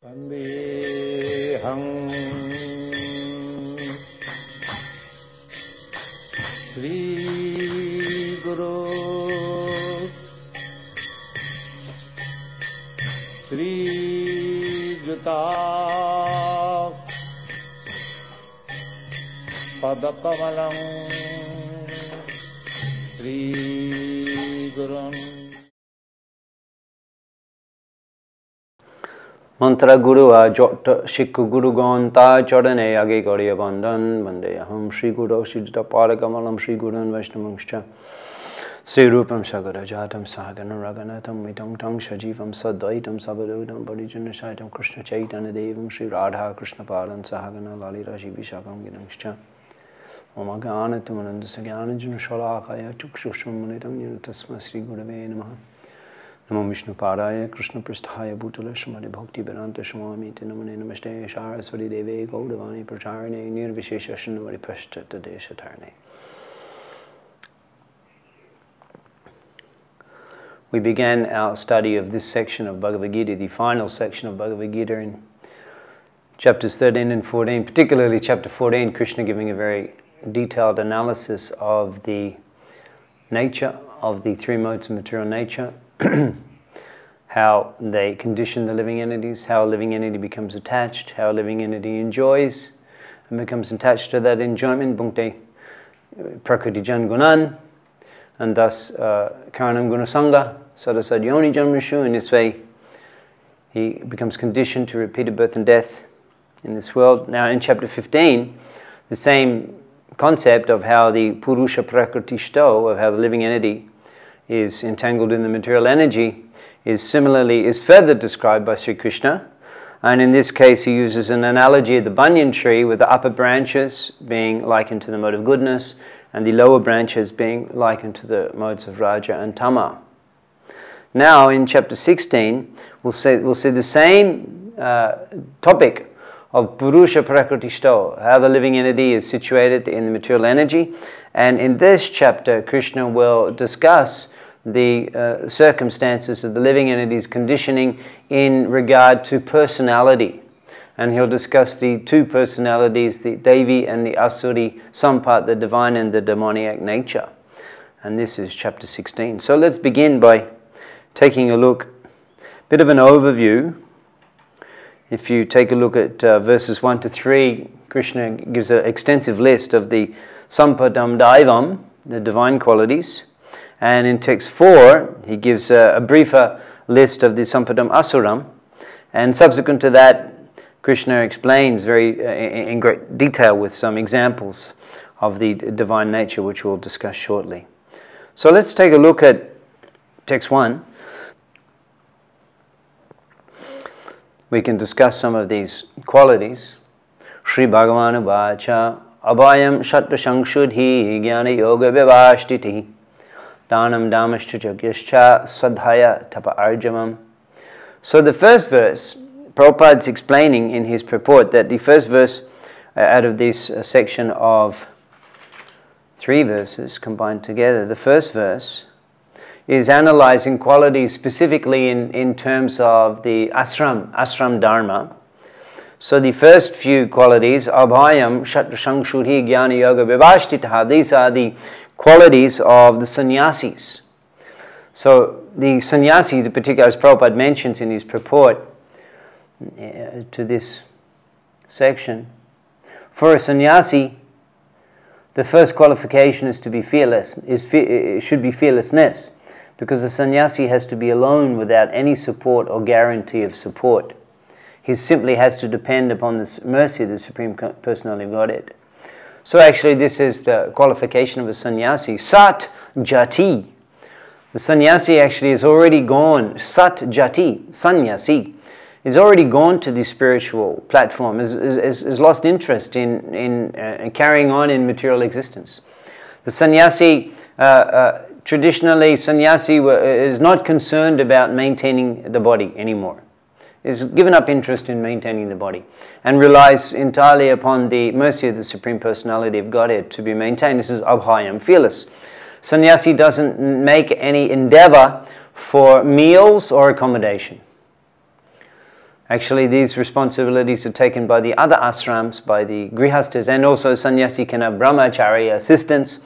Vandeham Sri Guru Sri Juta Padakamalam Sri Gurun. Mantra Guru Jot Shikku Guru Gonta Chodane Age Gaudiya Bandhan Vandeham Sri Guru Sri Juta Padakamalam Sri Gurun Vaishnavangscha Sri Rupam Sagara Jatam Sahagana Raganatam Vitam Tang Shajivam Sadvaitam Sabadodam Parijana Shaitam Krishna Chaitanya Devam Sri Radha Krishna Padan Sahagana Lalita Shivishakam Gidangscha Omaganatum Anandasagyanajana Shalakaya Chukshusam Munitam Yunatasma Sri Gurave Namaha Namo Vishnu Padaya Krishna Pristhaya Bhutala Shamadi Bhakti Vedanta Shwami Tinamane Namaste Saraswati Deve Gaudavani Pracharane Nirvishesha Shannavari Pashtata Deshatarne. We began our study of this section of Bhagavad Gita, the final section of Bhagavad Gita in chapters 13 and 14, particularly chapter 14, Krishna giving a very detailed analysis of the nature of the three modes of material nature, how they condition the living entities, how a living entity becomes attached, how a living entity enjoys and becomes attached to that enjoyment, bhunkte prakriti jan gunan, and thus karanam gunasanga, sadasad yoni janmashu. In this way he becomes conditioned to repeated birth and death in this world. Now in chapter 15, the same concept of how the purusha prakriti shto, of how the living entity is entangled in the material energy, is further described by Sri Krishna. And in this case he uses an analogy of the banyan tree, with the upper branches being likened to the mode of goodness and the lower branches being likened to the modes of raja and tama. Now in chapter 16 we'll see the same topic of Purusha Prakriti Shto, how the living entity is situated in the material energy. And in this chapter Krishna will discuss the circumstances of the living entity's conditioning in regard to personality. And he'll discuss the two personalities, the Devi and the Asuri, Sampat, the divine and the demoniac nature. And this is chapter 16. So let's begin by taking a look, bit of an overview. If you take a look at verses 1 to 3, Krishna gives an extensive list of the Sampadam Daivam, the divine qualities. And in text 4, he gives a briefer list of the Sampadam Asuram. And subsequent to that, Krishna explains in great detail with some examples of the divine nature, which we'll discuss shortly. So let's take a look at text 1. We can discuss some of these qualities. Shri Bhagavan Vacha Abhayam Shatra Shangshudhi Jnana Yoga Vivashtiti Dhanam Dhamashcha Jagyascha Sadhaya Tapa Arjamam. So the first verse, Prabhupada's explaining in his purport that the first verse out of this section of 3 verses combined together, the first verse is analyzing qualities specifically in terms of the ashram dharma. So the first few qualities, Abhayam, Shatra Shangshudhi, Jnana Yoga Vivashtitaha, these are the qualities of the sannyasis. So the sannyasi, the particular, as Prabhupada mentions in his purport to this section, for a sannyasi, the first qualification is to be fearless, should be fearlessness. Because the sannyasi has to be alone without any support or guarantee of support. He simply has to depend upon the mercy of the Supreme Personality of Godhead. So actually this is the qualification of a sannyasi. Sat jati. The sannyasi actually has already gone, sat jati, sannyasi, is already gone to the spiritual platform, has lost interest in carrying on in material existence. The sannyasi traditionally, sannyasi is not concerned about maintaining the body anymore. Is given up interest in maintaining the body and relies entirely upon the mercy of the Supreme Personality of Godhead to be maintained. This is abhayam, fearless. Sannyasi doesn't make any endeavor for meals or accommodation. Actually, these responsibilities are taken by the other ashrams, by the grihastas, and also sannyasi can have brahmachari assistants.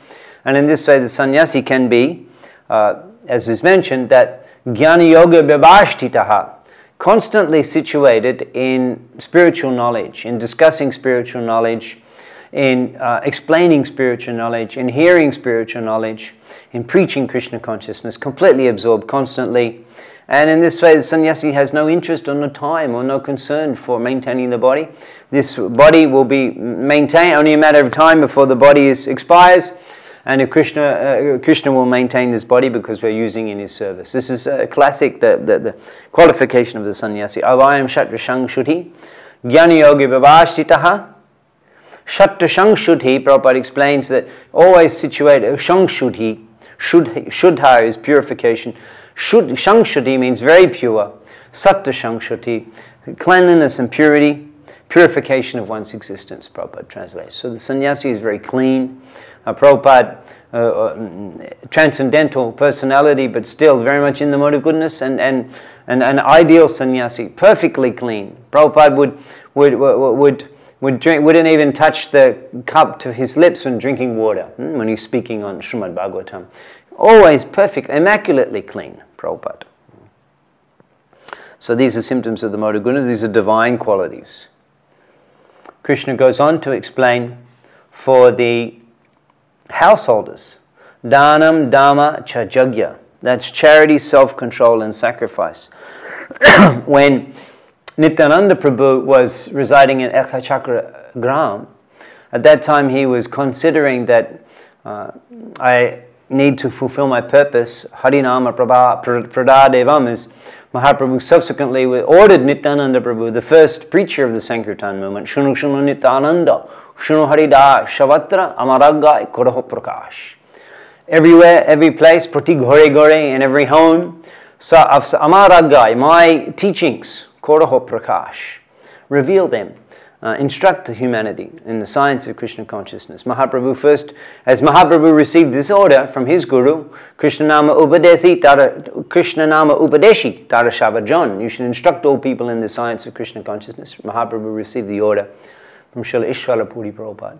And in this way, the sannyasi can be, as is mentioned, that jnana yoga vibhashtitaha, constantly situated in spiritual knowledge, in discussing spiritual knowledge, in explaining spiritual knowledge, in hearing spiritual knowledge, in preaching Krishna consciousness, completely absorbed constantly. And in this way, the sannyasi has no interest or no time or no concern for maintaining the body. This body will be maintained only a matter of time before the body expires, and Krishna will maintain this body because we're using in his service. This is a classic, the qualification of the sannyasi. Avayam shatrashang shuddhi, jnana yogi vibhashtitaha. Shatrashang shuddhi, Prabhupada explains that always situated, shang shuddhi, shuddha is purification. Shang shuddhi means very pure. Satta shang shuddhi, cleanliness and purity, purification of one's existence, Prabhupada translates. So the sannyasi is very clean. Prabhupada, transcendental personality, but still very much in the mode of goodness, and an ideal sannyasi, perfectly clean. Prabhupada wouldn't even touch the cup to his lips when drinking water, when he's speaking on Srimad Bhagavatam. Always perfect, immaculately clean, Prabhupada. So these are symptoms of the mode of goodness, these are divine qualities. Krishna goes on to explain for the householders, Dhanam, Dhamma, cha Jagya. That's charity, self-control and sacrifice. When Nityananda Prabhu was residing in Ekachakra Gram, at that time he was considering that I need to fulfill my purpose. Harinama Pradadevam, as Mahaprabhu subsequently ordered Nityananda Prabhu, the first preacher of the Sankirtan movement, Shunu Shunu Nityananda, Shunu Harida Shavatra Amaragai Koraho Prakash. Everywhere, every place, Prati Gore Gore, in every home, Amaragai, my teachings, Koraho Prakash, reveal them. Instruct humanity in the science of Krishna consciousness. Mahaprabhu first, as Mahaprabhu received this order from his guru, Krishna Nama Upadeshi Tara Shavajan, you should instruct all people in the science of Krishna consciousness. Mahaprabhu received the order from Srila Ishwara Puri Prabhupada.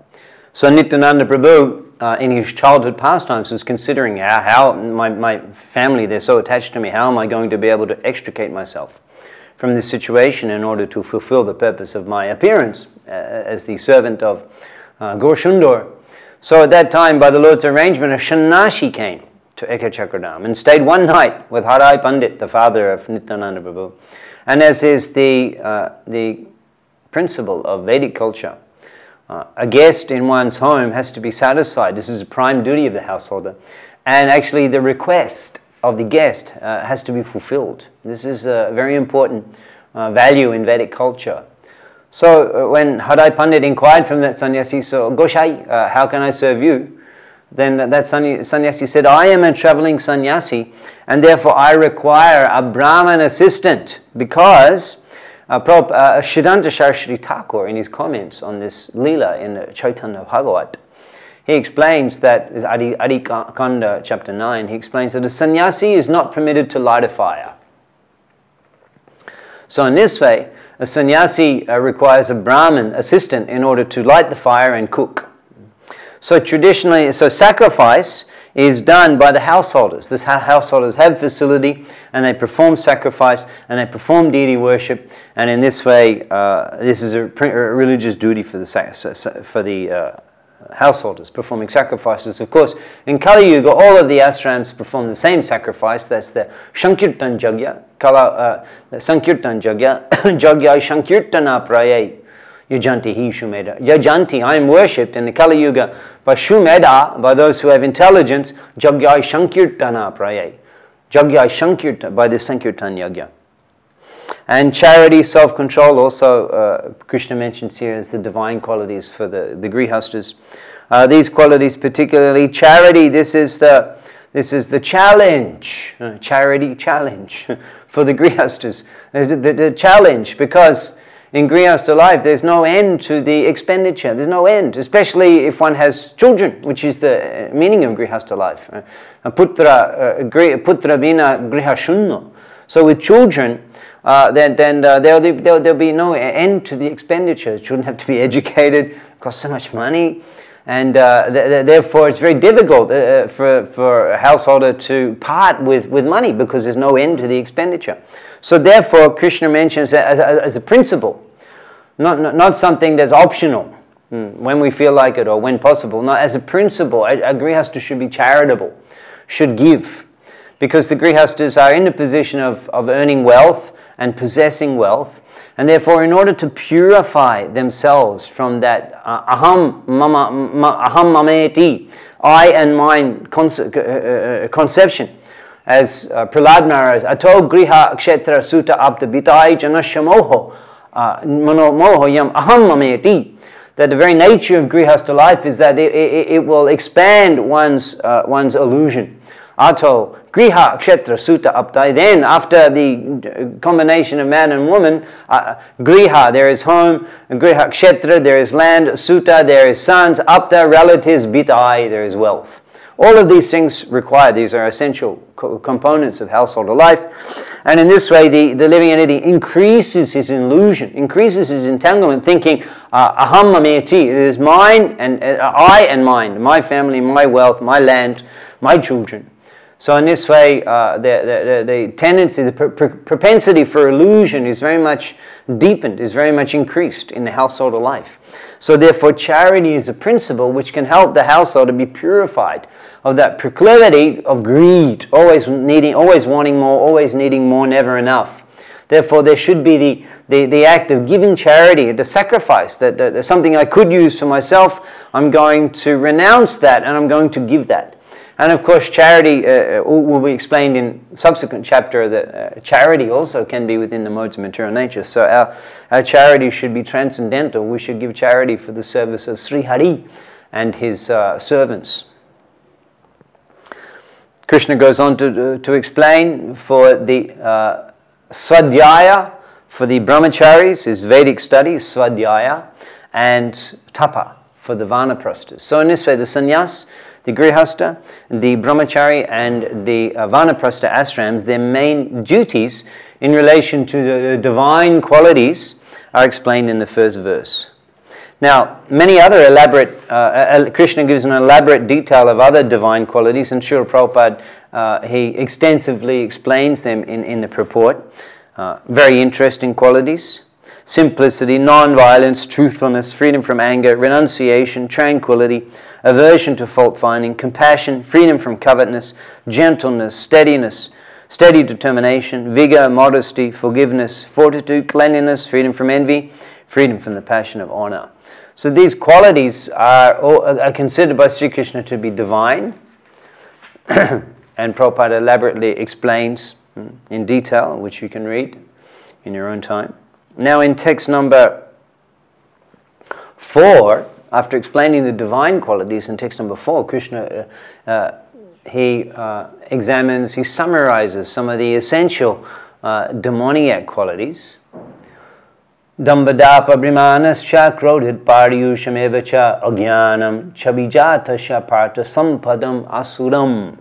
So Nityananda Prabhu, in his childhood pastimes, was considering how my family, they're so attached to me, how am I going to be able to extricate myself from this situation in order to fulfill the purpose of my appearance as the servant of Gaur Sundar. So at that time, by the Lord's arrangement, a Shannashi came to Ekachakradam and stayed one night with Harai Pandit, the father of Nityananda Prabhu. And as is the principle of Vedic culture, a guest in one's home has to be satisfied. This is a prime duty of the householder. And actually the request of the guest has to be fulfilled. This is a very important value in Vedic culture. So when Harai Pandit inquired from that sannyasi, so Goshai, how can I serve you? Then that sannyasi said, I am a traveling sannyasi and therefore I require a Brahman assistant, because Siddhanta Saraswati Thakur, in his comments on this Leela in Chaitanya Bhagavat, he explains that, is Adi Kanda chapter 9, he explains that a sannyasi is not permitted to light a fire. So in this way, a sannyasi requires a Brahmin assistant in order to light the fire and cook. So traditionally, sacrifice is done by the householders. The householders have facility and they perform sacrifice and they perform deity worship, and in this way, this is a religious duty for the householders, performing sacrifices. Of course, in Kali Yuga, all of the ashrams perform the same sacrifice. That's the Sankirtan Jagya. Sankirtan Jagya. Jagya Sankirtana Praye. Yajanti hi Shumeda. Yajanti, I am worshipped in the Kali Yuga by Shumeda, by those who have intelligence. Jagya Sankirtana Praye. Jagya Sankirtana, by the Sankirtan Yagya. And charity, self-control, also Krishna mentions here as the divine qualities for the grihastas. These qualities, particularly charity, this is the challenge, charity challenge for the grihastas. The challenge, because in grihastha life there's no end to the expenditure, there's no end, especially if one has children, which is the meaning of grihastha life. Putra vina grihashunno. So with children, then there'll be no end to the expenditure. Children have to be educated, it costs so much money, and therefore it's very difficult for a householder to part with money because there's no end to the expenditure. So therefore Krishna mentions that as a principle, not something that's optional when we feel like it or when possible. No, as a principle, a grihasta should be charitable, should give, because the grihastas are in a position of earning wealth and possessing wealth, and therefore in order to purify themselves from that aham mameti, I and mine conception, as Prahlad Maharaj, ato griha kshetra sutta abda bitai janashamoho manomoho yam aham mameti, that the very nature of grihasta life is that it will expand one's illusion. Ato griha kshetra sutta abda, then after the combination of man and woman, griha, there is home, griha kshetra, there is land, sutta, there is sons, abda, relatives, bitai, there is wealth. All of these things these are essential components of household life. And in this way, the living entity increases his illusion, increases his entanglement, thinking, aham mameti, it is mine, and I and mine, my family, my wealth, my land, my children. So in this way, the tendency, the propensity for illusion is very much deepened, is very much increased in the household life. So therefore, charity is a principle which can help the household to be purified of that proclivity of greed, always wanting more, always needing more, never enough. Therefore, there should be the act of giving charity, the sacrifice, that something I could use for myself, I'm going to renounce that and I'm going to give that. And of course, charity will be explained in subsequent chapter that charity also can be within the modes of material nature. So our charity should be transcendental. We should give charity for the service of Sri Hari and his servants. Krishna goes on to explain for the Swadhyaya, for the brahmacharis, is Vedic studies, Swadhyaya, and Tapa for the Vanaprasthas. So in this way, the sannyas, the grihasta, the brahmachari, and the vanaprastha ashrams, their main duties in relation to the divine qualities are explained in the first verse. Now, many other elaborate, Krishna gives an elaborate detail of other divine qualities, and Srila Prabhupada, he extensively explains them in the purport. Very interesting qualities: simplicity, non-violence, truthfulness, freedom from anger, renunciation, tranquility, aversion to fault-finding, compassion, freedom from covetousness, gentleness, steadiness, steady determination, vigor, modesty, forgiveness, fortitude, cleanliness, freedom from envy, freedom from the passion of honor. So these qualities are considered by Sri Krishna to be divine, and Prabhupada elaborately explains in detail, which you can read in your own time. Now in text number 4, after explaining the divine qualities in text number 4, Krishna, he summarizes some of the essential demoniac qualities. Dambadapa brimanascha krodhit paryushamevacha agyanam chabijata parta sampadam asuram.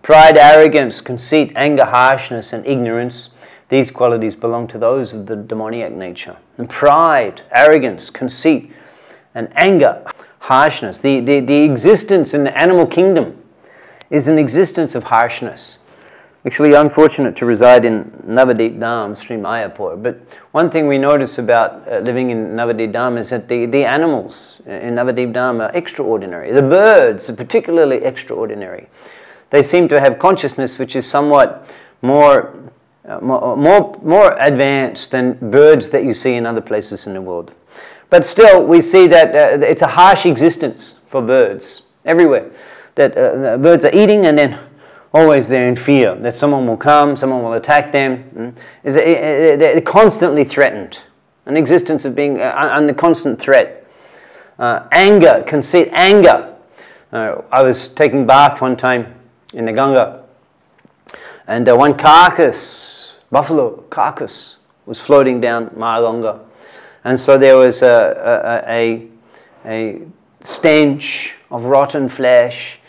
Pride, arrogance, conceit, anger, harshness, and ignorance, these qualities belong to those of the demoniac nature. And pride, arrogance, conceit, and anger, harshness. The existence in the animal kingdom is an existence of harshness. Actually, unfortunate to reside in Navadip Dham, Sri Mayapur. But one thing we notice about living in Navadip Dham is that the animals in Navadip Dham are extraordinary. The birds are particularly extraordinary. They seem to have consciousness which is somewhat more advanced than birds that you see in other places in the world. But still, we see that it's a harsh existence for birds everywhere. That birds are eating and then always they're in fear that someone will come, someone will attack them. They're constantly threatened. An existence of being under constant threat. Anger, conceit, anger. I was taking bath one time in the Ganga, and one carcass, buffalo carcass, was floating down Mahaganga. And so there was a stench of rotten flesh.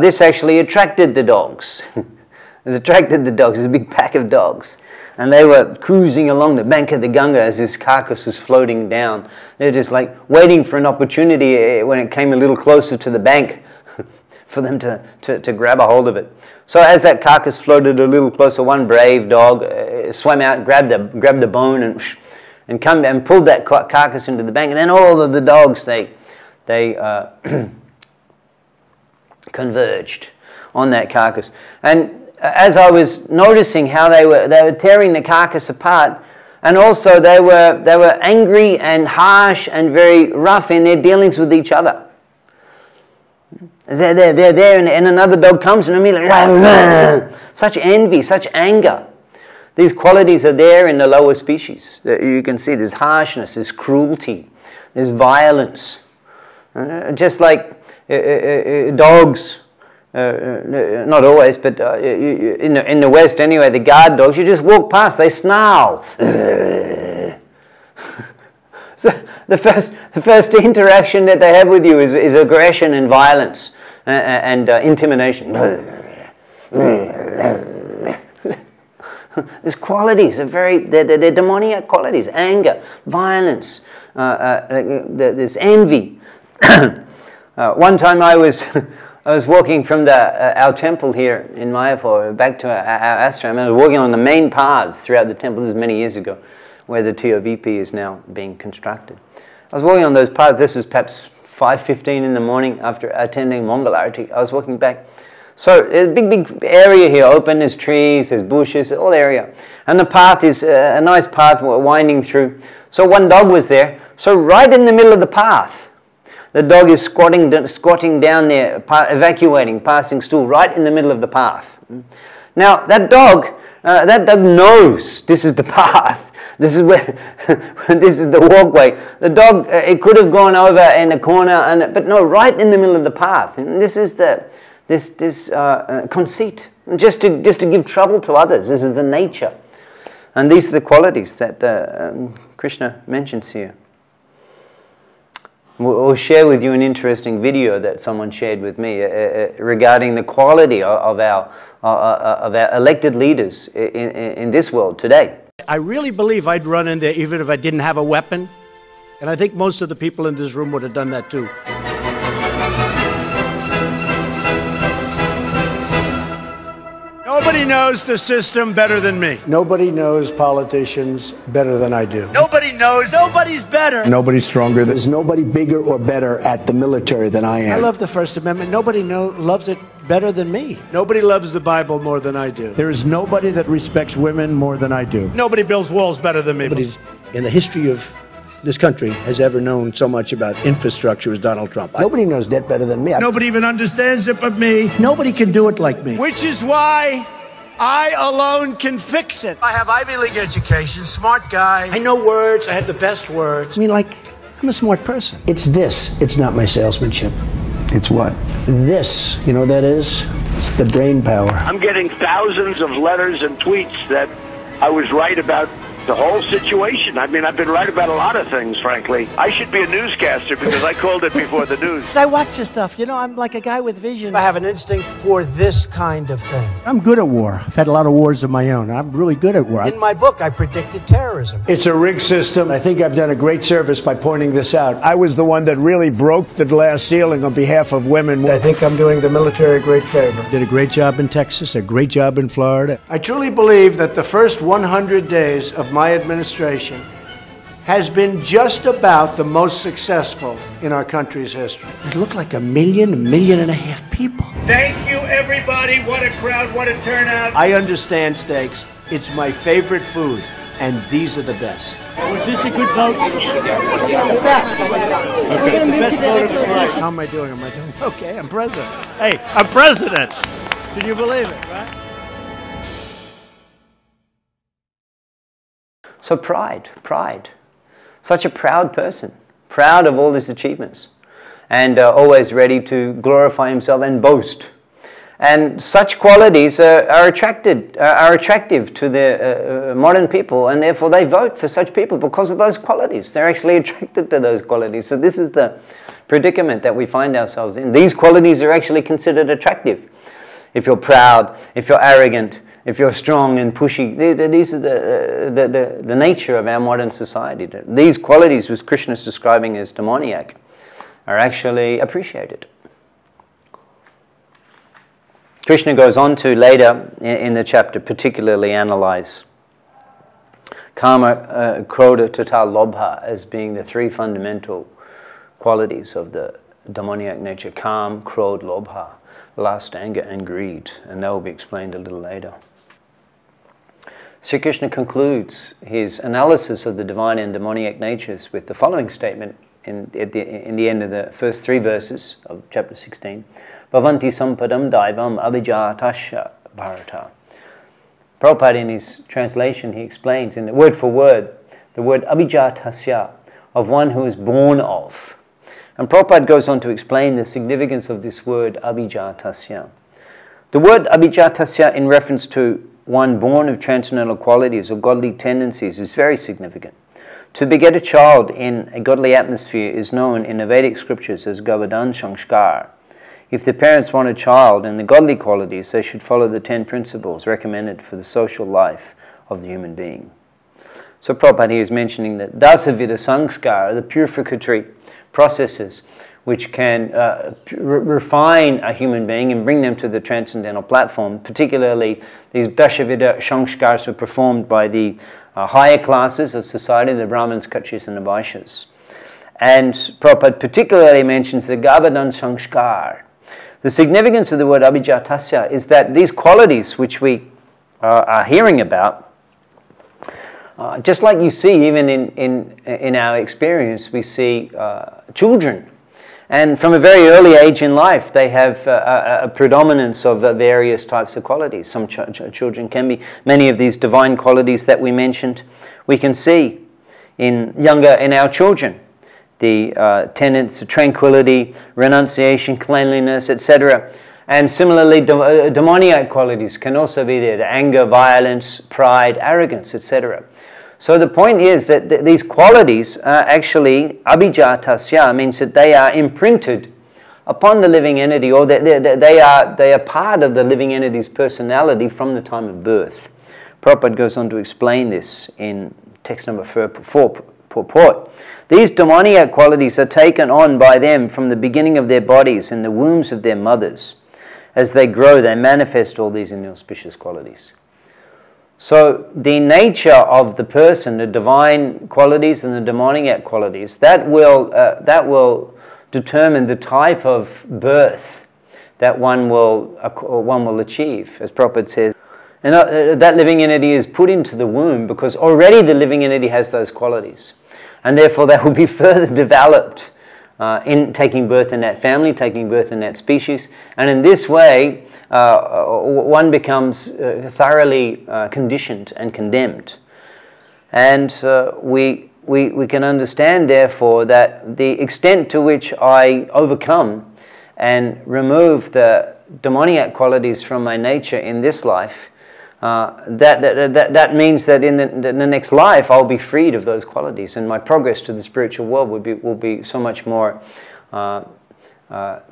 This actually attracted the dogs. It attracted the dogs. It was a big pack of dogs. And they were cruising along the bank of the Ganga as this carcass was floating down. They're just like waiting for an opportunity when it came a little closer to the bank for them to grab a hold of it. So as that carcass floated a little closer, one brave dog swam out, grabbed the bone and come and pulled that carcass into the bank. And then all of the dogs, they converged on that carcass. And as I was noticing how they were tearing the carcass apart, and also they were angry and harsh and very rough in their dealings with each other. They're there, and another dog comes and immediately such envy, such anger. These qualities are there in the lower species. You can see there's harshness, there's cruelty, there's violence. Just like dogs. Not always, but in the West anyway, the guard dogs, you just walk past, they snarl. So the first interaction that they have with you is aggression and violence and intimidation. These qualities are they're demoniac qualities: anger, violence, this envy. One time I was walking from our temple here in Mayapur back to our ashram. I was walking on the main paths throughout the temple. This is many years ago, where the TOVP is now being constructed. I was walking on those paths. This is perhaps 5:15 in the morning after attending Mangalarati. I was walking back. So a big area here, open, there's trees, there's bushes, all area. And the path is a nice path winding through. So one dog was there. So right in the middle of the path, the dog is squatting down there, evacuating, passing stool, right in the middle of the path. Now that dog knows this is the path. This is where, this is the walkway. The dog, it could have gone over in a corner, but no, right in the middle of the path. And this is this conceit, just to give trouble to others. This is the nature, and these are the qualities that Krishna mentions here. We'll share with you an interesting video that someone shared with me regarding the quality of our elected leaders in this world today. I really believe I'd run in there even if I didn't have a weapon, and I think most of the people in this room would have done that too. Nobody knows the system better than me. Nobody knows politicians better than I do. Nobody knows. Nobody's better. Nobody's stronger. There's nobody bigger or better at the military than I am. I love the First Amendment. Nobody loves it better than me. Nobody loves the Bible more than I do. There is nobody that respects women more than I do. Nobody builds walls better than me. Nobody in the history of this country has ever known so much about infrastructure as Donald Trump. Nobody knows that better than me. Nobody even understands it but me. Nobody can do it like me. Which is why I alone can fix it. I have Ivy League education, smart guy. I know words, I have the best words. I mean, like, I'm a smart person. It's this. It's not my salesmanship. It's what? This. You know what that is? It's the brain power. I'm getting thousands of letters and tweets that I was right about the whole situation. I mean, I've been right about a lot of things, frankly. I should be a newscaster because I called it before the news. I watch this stuff. You know, I'm like a guy with vision. I have an instinct for this kind of thing. I'm good at war. I've had a lot of wars of my own. I'm really good at war. In my book, I predicted terrorism. It's a rigged system. I think I've done a great service by pointing this out. I was the one that really broke the glass ceiling on behalf of women. I think I'm doing the military a great favor. Did a great job in Texas, a great job in Florida. I truly believe that the first 100 days of my administration has been just about the most successful in our country's history. It looked like 1.5 million people. Thank you, everybody. What a crowd, what a turnout. I understand steaks. It's my favorite food, and these are the best. Was this a good vote? The best. Okay. The best vote of his life. How am I doing? Am I doing okay? I'm president. Hey, I'm president. Can you believe it, right? So pride. Such a proud person, proud of all his achievements, and always ready to glorify himself and boast. And such qualities are attractive to the modern people, and therefore they vote for such people because of those qualities. They're actually attracted to those qualities. So this is the predicament that we find ourselves in. These qualities are actually considered attractive. If you're proud, if you're arrogant, if you're strong and pushy. These are the nature of our modern society. These qualities, which Krishna is describing as demoniac, are actually appreciated. Krishna goes on to later in the chapter particularly analyze Kama, Krodha, Tata, Lobha as being the three fundamental qualities of the demoniac nature: Kam, Krodha, Lobha, lust, anger, and greed. And that will be explained a little later. Sri Krishna concludes his analysis of the divine and demoniac natures with the following statement in the end of the first 3 verses of chapter 16. Bhavanti sampadam daivam abhijatasya bharata. Prabhupada, in his translation, he explains in word for word the word abhijatasya, of one who is born of. And Prabhupada goes on to explain the significance of this word abhijatasya. The word abhijatasya in reference to one born of transcendental qualities or godly tendencies is very significant. To beget a child in a godly atmosphere is known in the Vedic scriptures as Gavadan Sanskar. If the parents want a child in the godly qualities, they should follow the 10 principles recommended for the social life of the human being. So Prabhupada here is mentioning that Dasavida Sanskara, the purificatory processes which can refine a human being and bring them to the transcendental platform. Particularly, these Dasavida Sanskars are performed by the higher classes of society, the Brahmins, Khatris, and the Vaishyas. And Prabhupada particularly mentions the Gavadan Sanskar. The significance of the word abhijatasya is that these qualities which we are hearing about, just like you see even in our experience, we see children. And from a very early age in life, they have a predominance of various types of qualities. Some children can be, many of these divine qualities that we mentioned, we can see in our children. The tenets of tranquility, renunciation, cleanliness, etc. And similarly, demoniac qualities can also be there, the anger, violence, pride, arrogance, etc. So the point is that these qualities are actually, abhijatasya means that they are imprinted upon the living entity, or that they are part of the living entity's personality from the time of birth. Prabhupada goes on to explain this in text number 4, purport. These demoniac qualities are taken on by them from the beginning of their bodies in the wombs of their mothers. As they grow, they manifest all these inauspicious qualities. So the nature of the person, the divine qualities and the demoniac qualities, that will determine the type of birth that one will achieve, as Prabhupada says. And that living entity is put into the womb because already the living entity has those qualities. And therefore they will be further developed in taking birth in that family, taking birth in that species. And in this way, one becomes thoroughly conditioned and condemned. And we can understand, therefore, that the extent to which I overcome and remove the demoniac qualities from my nature in this life, that means that in the next life I'll be freed of those qualities, and my progress to the spiritual world will be so much more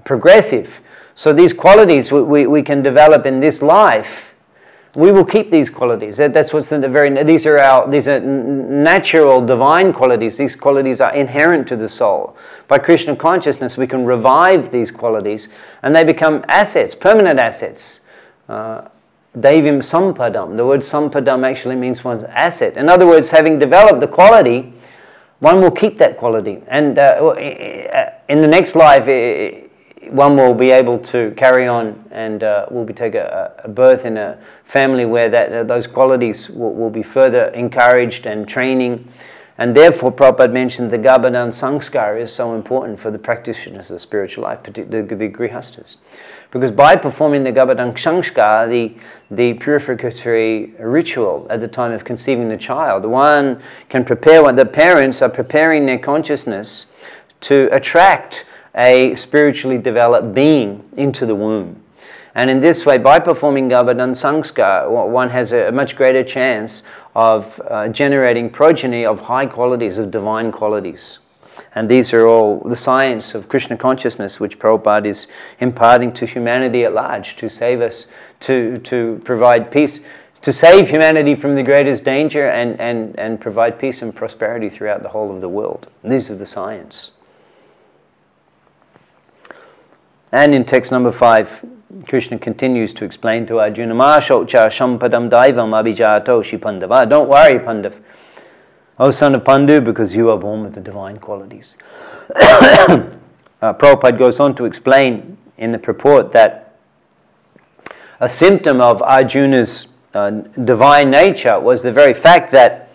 progressive. So these qualities we can develop in this life. We will keep these qualities. That's what's these are natural divine qualities. These qualities are inherent to the soul. By Krishna consciousness, we can revive these qualities, and they become assets, permanent assets. Devim sampadam. The word sampadam actually means one's asset. In other words, having developed the quality, one will keep that quality. And in the next life, one will be able to carry on and will take a birth in a family where those qualities will be further encouraged and training. And therefore, Prabhupada mentioned the Gavadan Sanskar is so important for the practitioners of spiritual life, particularly the Grihastas. Because by performing the Gavadan Sanskar, the purificatory ritual at the time of conceiving the child, one can prepare, the parents are preparing their consciousness to attract a spiritually developed being into the womb. And in this way, by performing Gavadan Sanskar, one has a much greater chance of generating progeny of high qualities, of divine qualities. And these are all the science of Krishna consciousness, which Prabhupada is imparting to humanity at large, to save us, to provide peace. to save humanity from the greatest danger and provide peace and prosperity throughout the whole of the world. This is the science. And in text number 5, Krishna continues to explain to Arjuna, Ma shocha shampadam daivam abhijato shipandava. Don't worry, Pandav, O son of Pandu, because you are born with the divine qualities. Prabhupada goes on to explain in the purport that a symptom of Arjuna's divine nature was the very fact that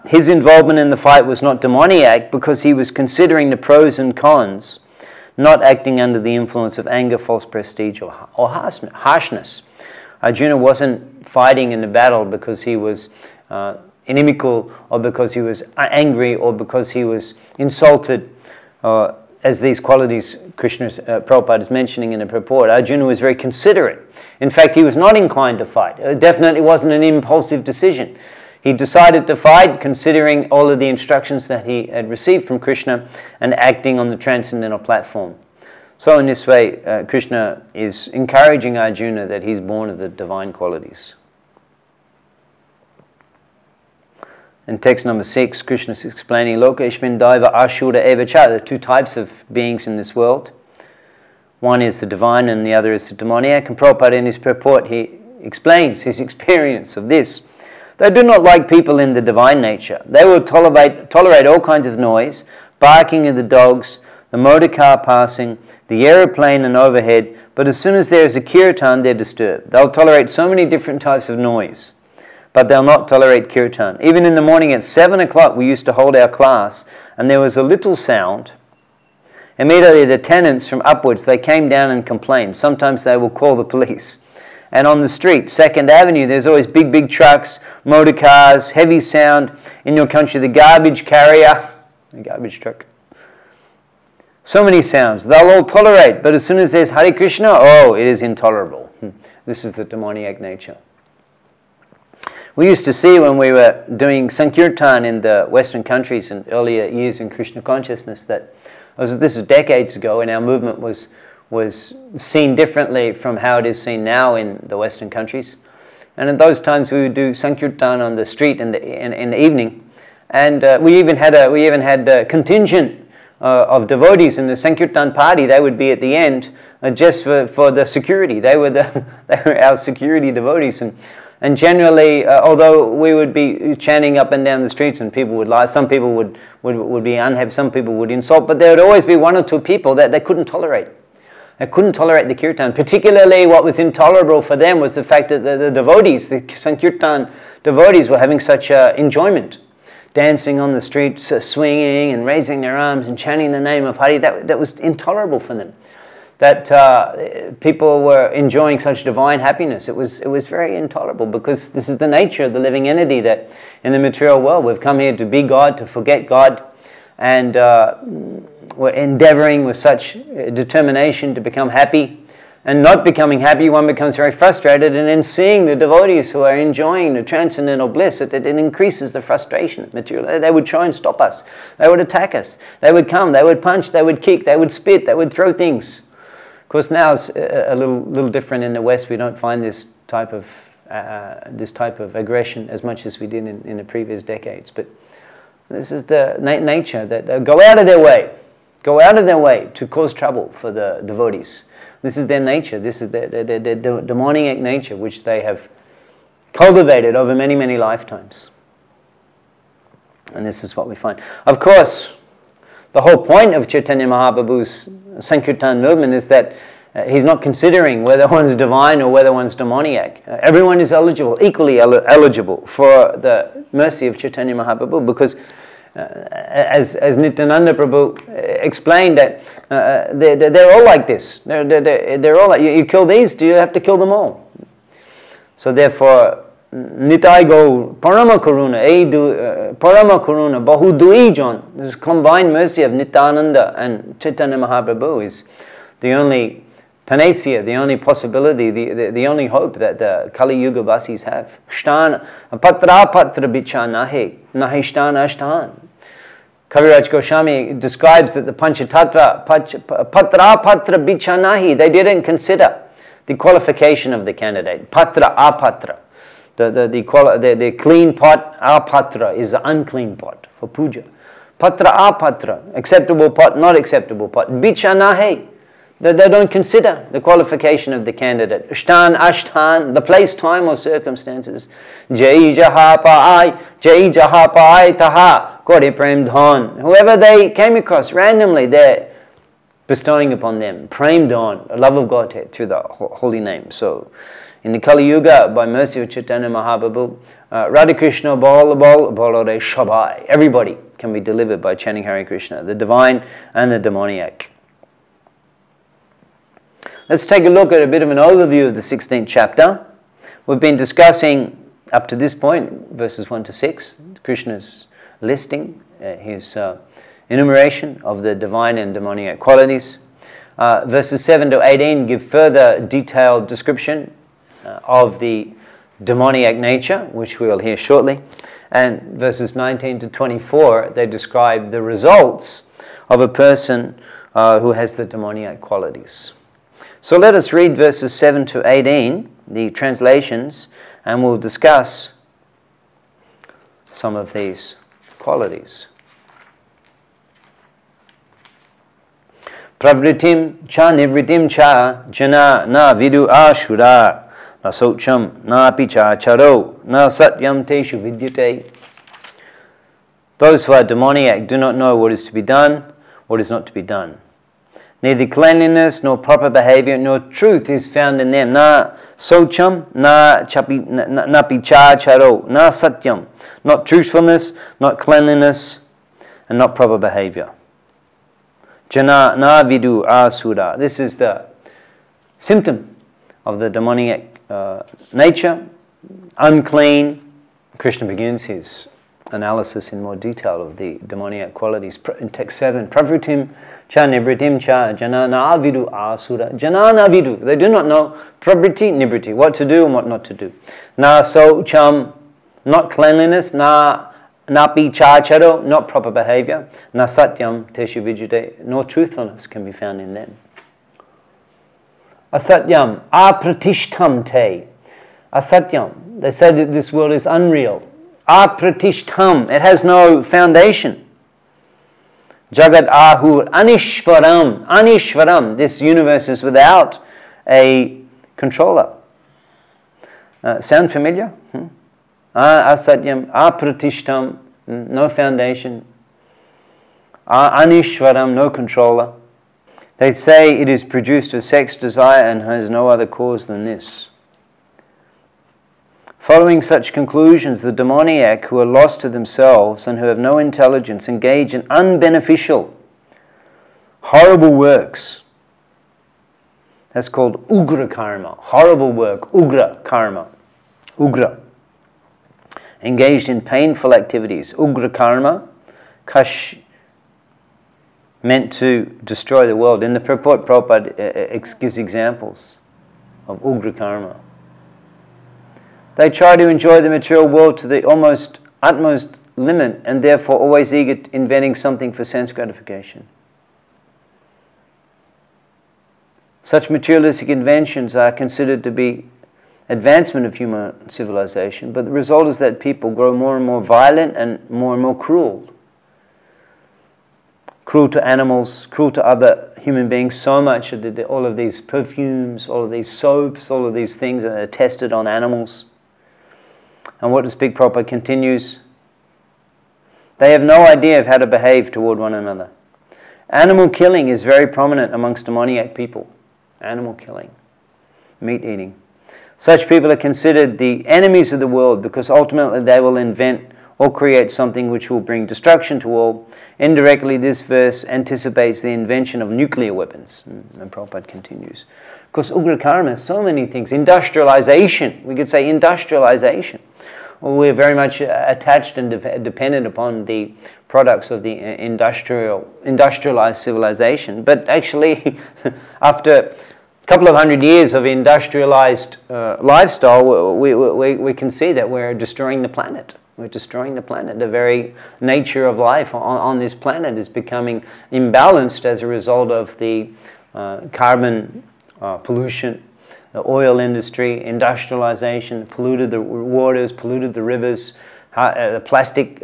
his involvement in the fight was not demoniac, because he was considering the pros and cons, not acting under the influence of anger, false prestige, or harshness. Arjuna wasn't fighting in the battle because he was inimical, or because he was angry, or because he was insulted, as these qualities Prabhupada is mentioning in the purport. Arjuna was very considerate. In fact, he was not inclined to fight. It definitely wasn't an impulsive decision. He decided to fight considering all of the instructions that he had received from Krishna and acting on the transcendental platform. So in this way, Krishna is encouraging Arjuna that he's born of the divine qualities. In text number 6, Krishna is explaining, Lokeshmin Daiva Ashura Evacha. There are two types of beings in this world. One is the divine and the other is the demoniac. And Prabhupada in his purport, he explains his experience of this. They do not like people in the divine nature. They will tolerate all kinds of noise, barking of the dogs, the motor car passing, the aeroplane and overhead, but as soon as there is a kirtan, they're disturbed. They'll tolerate so many different types of noise, but they'll not tolerate kirtan. Even in the morning at 7 o'clock, we used to hold our class, and there was a little sound. Immediately the tenants from upwards, they came down and complained. Sometimes they will call the police. And on the street, 2nd Avenue, there's always big trucks, motor cars, heavy sound. In your country, the garbage carrier, the garbage truck. So many sounds. They'll all tolerate, but as soon as there's Hare Krishna, oh, it is intolerable. This is the demoniac nature. We used to see when we were doing Sankirtan in the Western countries in earlier years in Krishna consciousness that, this is decades ago, and our movement was seen differently from how it is seen now in the Western countries. And at those times we would do Sankirtan on the street in the evening, and we even had a contingent of devotees in the Sankirtan party. They would be at the end just for the security. They were our security devotees, and generally, although we would be chanting up and down the streets and people would lie, some people would be unhappy, some people would insult, but there would always be 1 or 2 people that they couldn't tolerate. They couldn't tolerate the kirtan. Particularly what was intolerable for them was the fact that the devotees, the Sankirtan devotees, were having such enjoyment. Dancing on the streets, swinging and raising their arms and chanting the name of Hari. That was intolerable for them. That people were enjoying such divine happiness. It was very intolerable, because this is the nature of the living entity, that in the material world we've come here to be God, to forget God, and we're endeavoring with such determination to become happy. And not becoming happy, one becomes very frustrated, and then seeing the devotees who are enjoying the transcendental bliss, it increases the frustration. Material. They would try and stop us. They would attack us. They would come. They would punch. They would kick. They would spit. They would throw things. Of course, now it's a little different in the West. We don't find this type of aggression as much as we did in the previous decades. But this is the nature that go out of their way to cause trouble for the devotees. This is their nature. This is their demoniac nature, which they have cultivated over many, many lifetimes. And this is what we find. Of course, the whole point of Chaitanya Mahaprabhu's Sankirtan movement is that he's not considering whether one's divine or whether one's demoniac. Everyone is equally eligible for the mercy of Chaitanya Mahaprabhu, because as Nityananda Prabhu explained, that they're all like this. They're all like, you kill these, do you have to kill them all? So therefore, Nitai Gaur, Parama Karuna, Parama Karuna, Bahu Duijon, this combined mercy of Nityananda and Chaitanya Mahaprabhu is the only panacea, the only possibility, the only hope that the Kali Yuga Vasis have. Shtana, Patra Patra Bicha Nahe, Nahe Shtana Ashtan. Kaviraj Goswami describes that the Panchatattva, Patra Patra Bicha Nahi, they didn't consider the qualification of the candidate. Patra Apatra. The clean pot, apatra, is the unclean pot for puja. Patra, apatra, acceptable pot, not acceptable pot. Bicha nahe, they don't consider the qualification of the candidate. Shtan, ashtan, the place, time or circumstances. Jai jaha paai taha, kore prem dhan. Whoever they came across randomly, they're bestowing upon them prem dhan, a love of Godhead through the holy name. So, in the Kali Yuga, by mercy of Chaitanya Mahaprabhu, Radha Krishna Bol Bolore Shabai. Everybody can be delivered by chanting Hare Krishna, the divine and the demoniac. Let's take a look at a bit of an overview of the 16th chapter. We've been discussing up to this point, verses 1 to 6, Krishna's listing, his enumeration of the divine and demoniac qualities. Verses 7 to 18 give further detailed description of the demoniac nature, which we'll hear shortly. And verses 19 to 24, they describe the results of a person who has the demoniac qualities. So let us read verses 7 to 18, the translations, and we'll discuss some of these qualities. Pravritim cha nivritim cha jana na vidu ashura na socham na picha charo na satyam teshu vidyate. Those who are demoniac do not know what is to be done, what is not to be done. Neither cleanliness nor proper behavior nor truth is found in them. Na socham na picha charo na satyam. Not truthfulness, not cleanliness, and not proper behavior. Jana na vidu asura. This is the symptom of the demoniac nature. Unclean. Krishna begins his analysis in more detail of the demoniac qualities in text 7. Pravritim cha nibritim cha jana na vidu asura. Jana na vidu. They do not know pravriti, nibriti, what to do and what not to do. Na so cham, not cleanliness. Na Napi chacharo, not proper behavior. Na satyam teshu vidyate, nor truthfulness can be found in them. Asatyam, apratishtam te. Asatyam, they say that this world is unreal. Apratishtam, it has no foundation. Jagat ahur anishvaram, anishvaram, this universe is without a controller. Sound familiar? Asatyam, apratishtam, no foundation. Anishvaram, no controller. They say it is produced of sex desire and has no other cause than this. Following such conclusions, the demoniac who are lost to themselves and who have no intelligence engage in unbeneficial, horrible works. That's called ugra karma. Horrible work, ugra karma. Ugra. Engaged in painful activities. Ugra karma, kash, meant to destroy the world. In the purport, Prabhupada gives examples of ugra karma. They try to enjoy the material world to the utmost limit and therefore always eager inventing something for sense gratification. Such materialistic inventions are considered to be advancement of human civilization, but the result is that people grow more and more violent and more cruel. Cruel to animals, cruel to other human beings, so much that all of these perfumes, all of these soaps, all of these things are tested on animals. And what does Big Prabhupada continues? They have no idea of how to behave toward one another. Animal killing is very prominent amongst demoniac people. Animal killing, meat eating. Such people are considered the enemies of the world because ultimately they will invent or create something which will bring destruction to all. Indirectly, this verse anticipates the invention of nuclear weapons. And Prabhupada continues. Because Ugra Karma has so many things. Industrialization, we could say industrialization. Well, we're very much attached and dependent upon the products of the industrialized civilization. But actually, after a couple of hundred years of industrialized lifestyle, we can see that we're destroying the planet. We're destroying the planet. The very nature of life on this planet is becoming imbalanced as a result of the carbon pollution, the oil industry, industrialization, polluted the waters, polluted the rivers, the plastic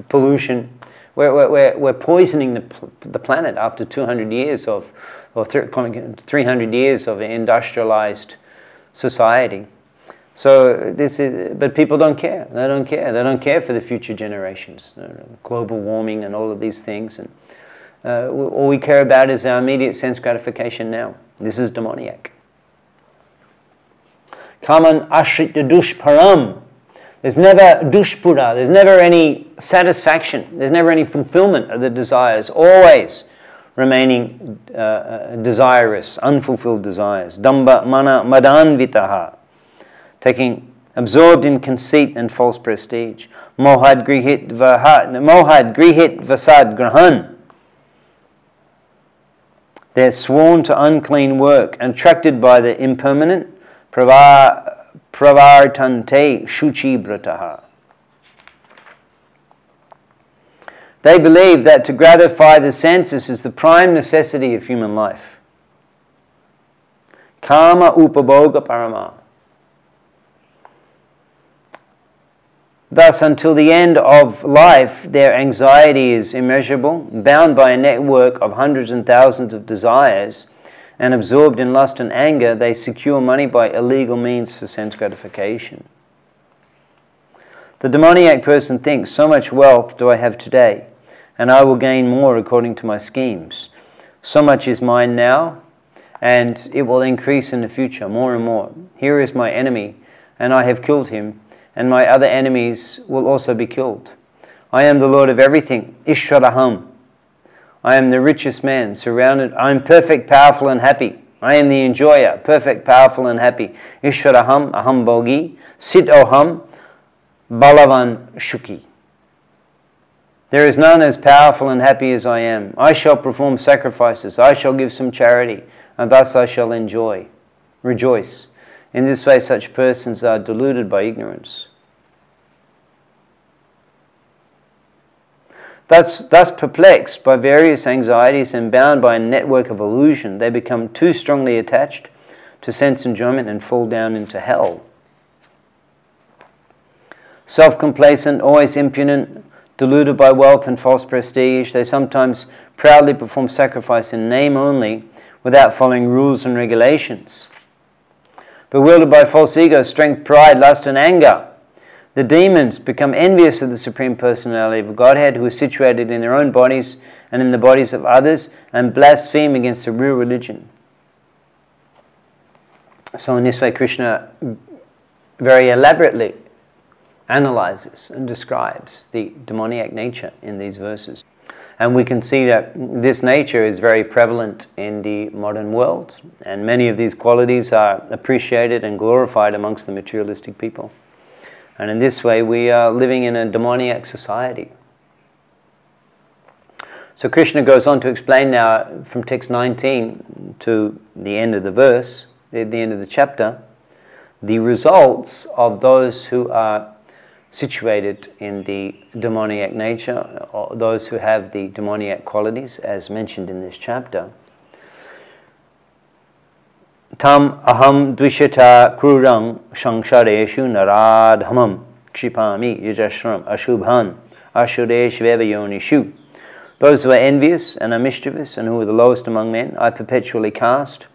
pollution. We're poisoning the planet after 200 years of, or 300 years of industrialized society. So but people don't care. They don't care. They don't care for the future generations. Global warming and all of these things. And all we care about is our immediate sense gratification now. This is demoniac. Kaman ashrita dushparam. There's never dushpura. There's never any satisfaction. There's never any fulfillment of the desires. Always remaining desirous, unfulfilled desires. Damba mana madanvitaha. Absorbed in conceit and false prestige. Mohad grihit vasad grahan. They're sworn to unclean work, attracted by the impermanent. Pravartante shuchi brataha. They believe that to gratify the senses is the prime necessity of human life. Kama upabhoga parama. Thus, until the end of life, their anxiety is immeasurable, bound by a network of hundreds and thousands of desires, and absorbed in lust and anger, they secure money by illegal means for sense gratification. The demoniac person thinks, so much wealth do I have today, and I will gain more according to my schemes. So much is mine now, and it will increase in the future, more and more. Here is my enemy, and I have killed him, and my other enemies will also be killed. I am the Lord of everything, Ishwaraham. I am the richest man, surrounded. I am perfect, powerful, and happy. I am the enjoyer, perfect, powerful, and happy. Ishwaraham, aham bhogi, sit oham, balavan shuki. There is none as powerful and happy as I am. I shall perform sacrifices. I shall give some charity, and thus I shall rejoice. In this way, such persons are deluded by ignorance. Thus perplexed by various anxieties and bound by a network of illusion, they become too strongly attached to sense enjoyment and fall down into hell. Self-complacent, always impudent, deluded by wealth and false prestige, they sometimes proudly perform sacrifice in name only, without following rules and regulations. Bewildered by false ego, strength, pride, lust, and anger, the demons become envious of the Supreme Personality of Godhead, who is situated in their own bodies and in the bodies of others, and blaspheme against the real religion. So in this way, Krishna very elaborately analyzes and describes the demoniac nature in these verses. And we can see that this nature is very prevalent in the modern world, and many of these qualities are appreciated and glorified amongst the materialistic people. And in this way, we are living in a demoniac society. So Krishna goes on to explain now from text 19 to the end of the verse, the end of the chapter, the results of those who are situated in the demoniac nature, or those who have the demoniac qualities, as mentioned in this chapter. Tam aham dvishata kruram shangshareshu naradhamam kshipami yajashram ashubhan ashureshveva yonishu. Those who are envious and are mischievous and who are the lowest among men, I perpetually cast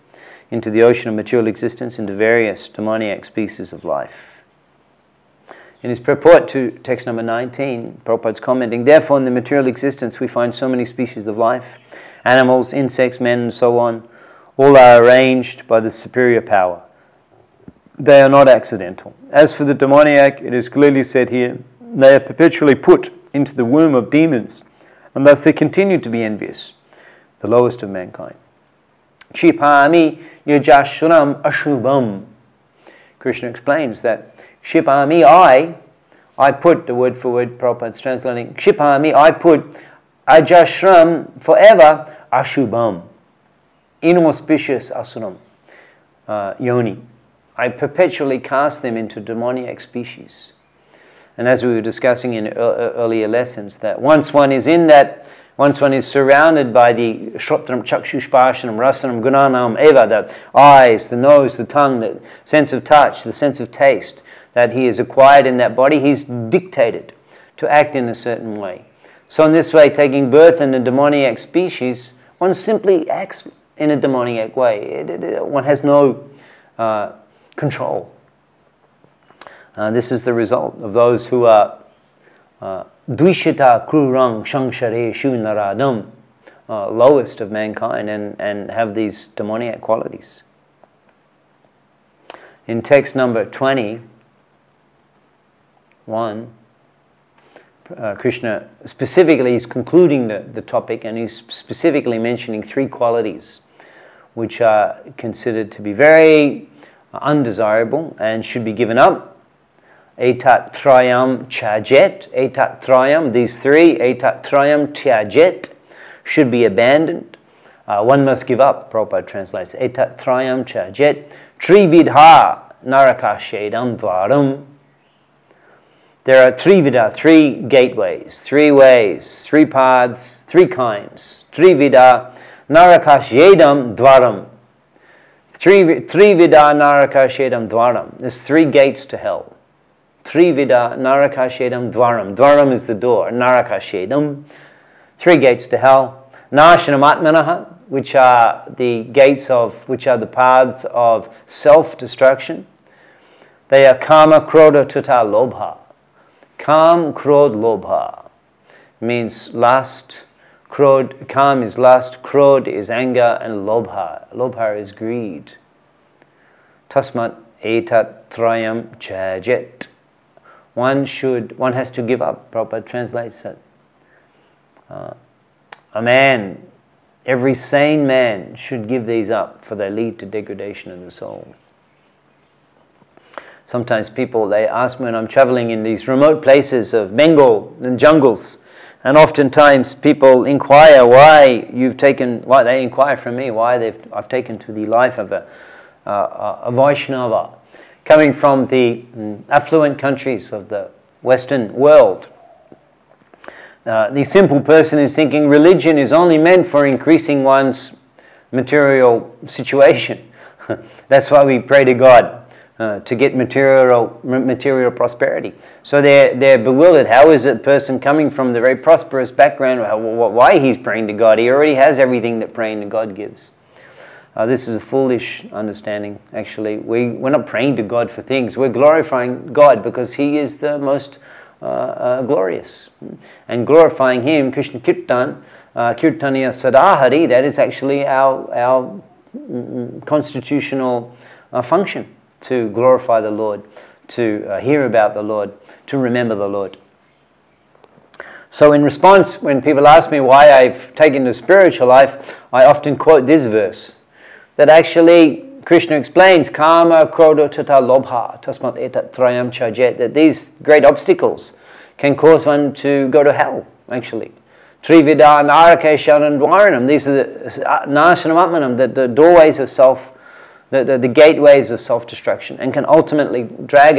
into the ocean of material existence, into various demoniac species of life. In his purport to text number 19, Prabhupada's commenting, therefore in the material existence we find so many species of life, animals, insects, men, and so on. All are arranged by the superior power. They are not accidental. As for the demoniac, it is clearly said here, they are perpetually put into the womb of demons, and thus they continue to be envious, the lowest of mankind. Kshipami yajashram ashubham. Krishna explains that Kshipami, I put, the word for word, Prabhupada's translating, Kshipami, I put ajashram, forever, ashubham, inauspicious asuram, yoni. I perpetually cast them into demoniac species. And as we were discussing in earlier lessons, that once one is in that Once one is surrounded by the Shrotram, Chakshushpashanam, Rasanam, Gunanam, Eva, the eyes, the nose, the tongue, the sense of touch, the sense of taste that he has acquired in that body, he's dictated to act in a certain way. So in this way, taking birth in a demoniac species, one simply acts in a demoniac way. One has no control. This is the result of those who are Dvishita krurang shangshareshu naradam, lowest of mankind, and have these demoniac qualities. In text number 21, Krishna specifically is concluding the topic, and he's specifically mentioning 3 qualities which are considered to be very undesirable and should be given up. Etat trayam chajet, etat trayam, these 3, etat trayam tyajet, should be abandoned. One must give up, Prabhupada translates. Etat trayam chajet, trividha narakashedam dvaram. There are trivida, 3 gateways, 3 ways, 3 paths, 3 kinds. Trivida narakashedam dvaram. Trivida narakashedam dvaram. There's 3 gates to hell. Trivida narakashedam dvaram. Dvaram is the door. Narakashedam. 3 gates to hell. Nashanam atmanaha, which are the gates of, which are the paths of self-destruction. They are kama, krodha, tata, lobha. Kam, krod, lobha means lust. Krod, kam is lust, krod is anger, and lobha. Lobha is greed. Tasmat etat trayam chajet. One has to give up. Prabhupada translates it. A man, every sane man should give these up, for they lead to degradation of the soul. Sometimes people, they ask me when I'm traveling in these remote places of Bengal and jungles, and oftentimes people inquire why they inquire from me why I've taken to the life of a Vaishnava, coming from the affluent countries of the Western world. The simple person is thinking religion is only meant for increasing one's material situation. That's why we pray to God, to get material prosperity. So they're bewildered. How is a person coming from the very prosperous background, why he's praying to God? He already has everything that praying to God gives. This is a foolish understanding, actually. We're not praying to God for things. We're glorifying God because He is the most glorious. And glorifying Him, Krishna Kirtan, Kirtaniya Sadahari, that is actually our constitutional function, to glorify the Lord, to hear about the Lord, to remember the Lord. So in response, when people ask me why I've taken to spiritual life, I often quote this verse, that actually Krishna explains, Kama, Krodha, Tata, Lobha, Tasmat Etat Trayam Chajet, that these great obstacles can cause one to go to hell, actually. Trivida, Narakesharan, Dvaranam, these are the Nashanam Atmanam, the doorways of self, the gateways of self-destruction, and can ultimately drag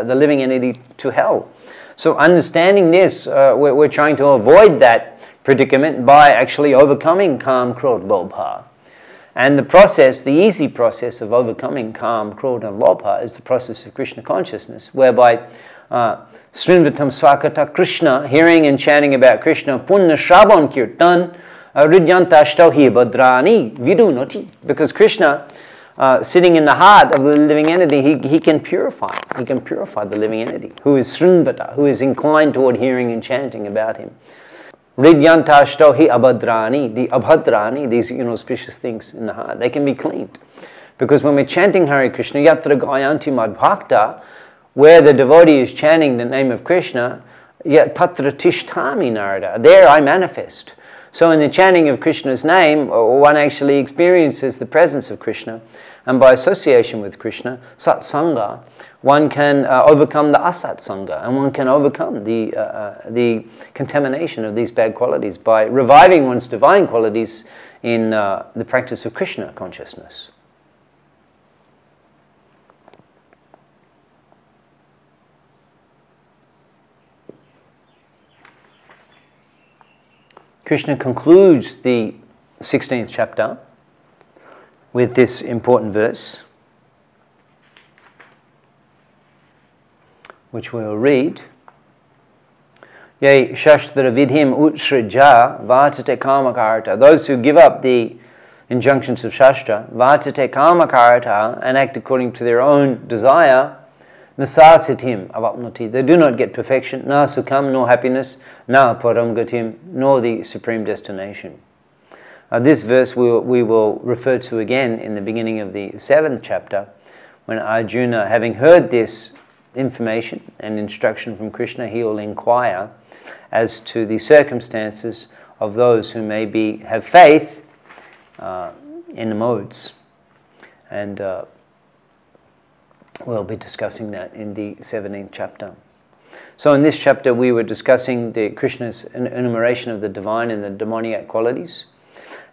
the living entity to hell. So understanding this, we're trying to avoid that predicament by actually overcoming Kam, Krodha, Lobha. And the process, the easy process of overcoming Kam, Krodha, and Lobha is the process of Krishna consciousness, whereby Srinvatam Swakata Krishna, hearing and chanting about Krishna, Punna Shravan Kirtan, Ridyanta Ashtohi Bhadrani Vidunoti. Because Krishna, sitting in the heart of the living entity, he can purify. He can purify the living entity, who is Srinvata, who is inclined toward hearing and chanting about him. Ridyantashtohi abhadrani, the abhadrani, these inauspicious things in the heart, they can be cleaned. Because when we're chanting Hare Krishna, yatra gayanti madbhakta, where the devotee is chanting the name of Krishna, tatra tishtami narada, there I manifest. So in the chanting of Krishna's name, one actually experiences the presence of Krishna, and by association with Krishna, satsanga, one can overcome the asatsanga, and one can overcome the contamination of these bad qualities by reviving one's divine qualities in the practice of Krishna consciousness. Krishna concludes the 16th chapter with this important verse, which we'll read. Ye shastra vidhim utsraja vatate kamakarta. Those who give up the injunctions of Shastra, vatate kamakarta, and act according to their own desire, nasasitim avapnoti. They do not get perfection, na sukham, nor happiness, na param gatim, nor the supreme destination. This verse we will refer to again in the beginning of the 7th chapter, when Arjuna, having heard this information and instruction from Krishna, he will inquire as to the circumstances of those who may have faith in the modes. And we'll be discussing that in the 17th chapter. So in this chapter we were discussing Krishna's enumeration of the divine and the demoniac qualities,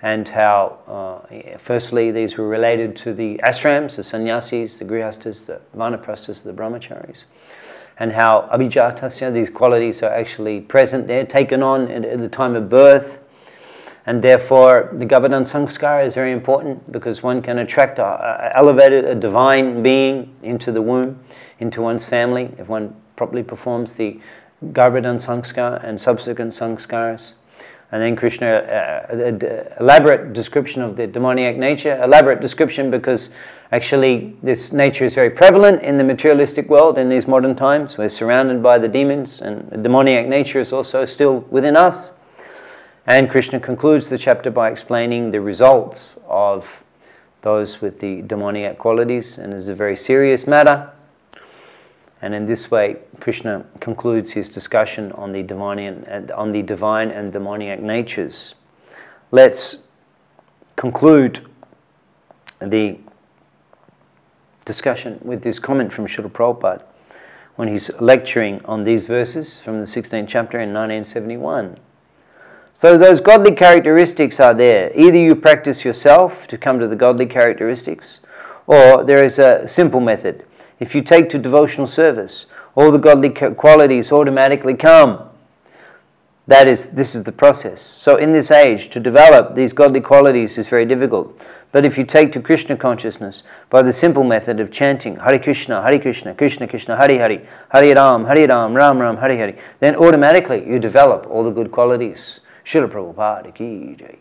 and how firstly these were related to the ashrams, the sannyasis, the grihastas, the vanaprasthas, the brahmacharis, and how abhijatasya, these qualities are actually present there, taken on at the time of birth, and therefore the Garbhadan Sanskara is very important, because one can attract a divine being into the womb, into one's family, if one properly performs the Garbhadan Sanskara and subsequent Sanskaras. And then Krishna, elaborate description of the demoniac nature, elaborate description because actually this nature is very prevalent in the materialistic world in these modern times. We're surrounded by the demons, and the demoniac nature is also still within us. And Krishna concludes the chapter by explaining the results of those with the demoniac qualities, and it's a very serious matter. And in this way, Krishna concludes his discussion on the divine and demoniac natures. Let's conclude the discussion with this comment from Srila Prabhupada when he's lecturing on these verses from the 16th chapter in 1971. So those godly characteristics are there. Either you practice yourself to come to the godly characteristics, or there is a simple method. If you take to devotional service, all the godly qualities automatically come. This is the process. So in this age, to develop these godly qualities is very difficult. But if you take to Krishna consciousness by the simple method of chanting Hare Krishna, Krishna Krishna, Hare Hare, Hare Ram, Ram Ram, Hare Hare, then automatically you develop all the good qualities. Srila Prabhupada ki jai.